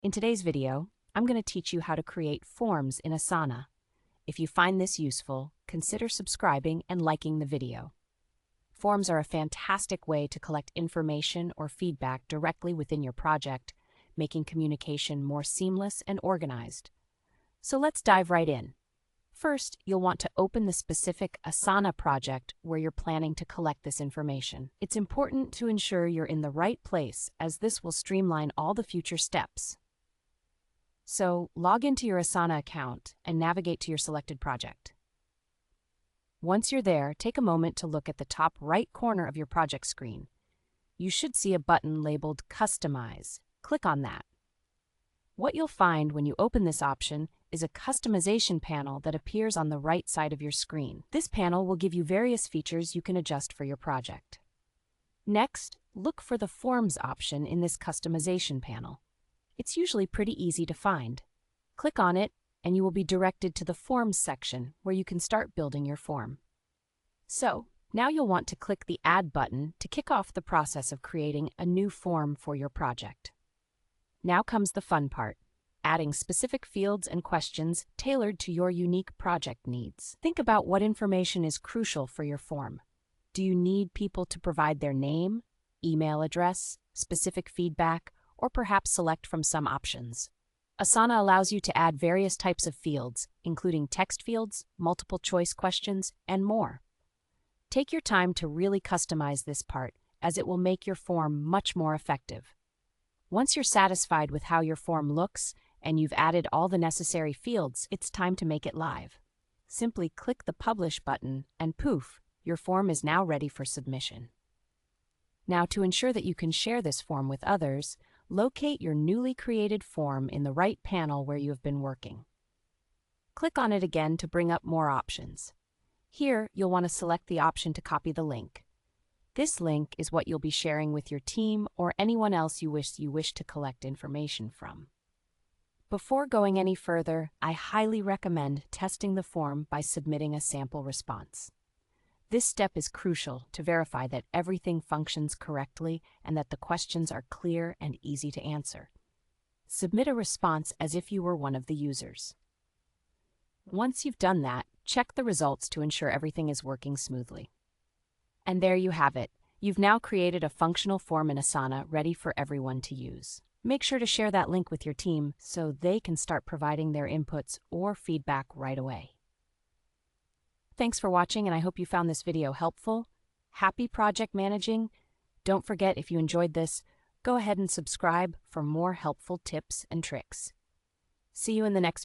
In today's video, I'm going to teach you how to create forms in Asana. If you find this useful, consider subscribing and liking the video. Forms are a fantastic way to collect information or feedback directly within your project, making communication more seamless and organized. So let's dive right in. First, you'll want to open the specific Asana project where you're planning to collect this information. It's important to ensure you're in the right place, as this will streamline all the future steps. So, log into your Asana account and navigate to your selected project. Once you're there, take a moment to look at the top right corner of your project screen. You should see a button labeled Customize. Click on that. What you'll find when you open this option is a customization panel that appears on the right side of your screen. This panel will give you various features you can adjust for your project. Next, look for the Forms option in this customization panel. It's usually pretty easy to find. Click on it, and you will be directed to the Forms section where you can start building your form. So, now you'll want to click the Add button to kick off the process of creating a new form for your project. Now comes the fun part, adding specific fields and questions tailored to your unique project needs. Think about what information is crucial for your form. Do you need people to provide their name, email address, specific feedback, or perhaps select from some options? Asana allows you to add various types of fields, including text fields, multiple choice questions, and more. Take your time to really customize this part, as it will make your form much more effective. Once you're satisfied with how your form looks and you've added all the necessary fields, it's time to make it live. Simply click the Publish button and poof, your form is now ready for submission. Now, to ensure that you can share this form with others, locate your newly created form in the right panel where you have been working. Click on it again to bring up more options. Here, you'll want to select the option to copy the link. This link is what you'll be sharing with your team or anyone else you wish to collect information from. Before going any further, I highly recommend testing the form by submitting a sample response. This step is crucial to verify that everything functions correctly and that the questions are clear and easy to answer. Submit a response as if you were one of the users. Once you've done that, check the results to ensure everything is working smoothly. And there you have it. You've now created a functional form in Asana ready for everyone to use. Make sure to share that link with your team so they can start providing their inputs or feedback right away. Thanks for watching, and I hope you found this video helpful. Happy project managing! Don't forget, if you enjoyed this, go ahead and subscribe for more helpful tips and tricks. See you in the next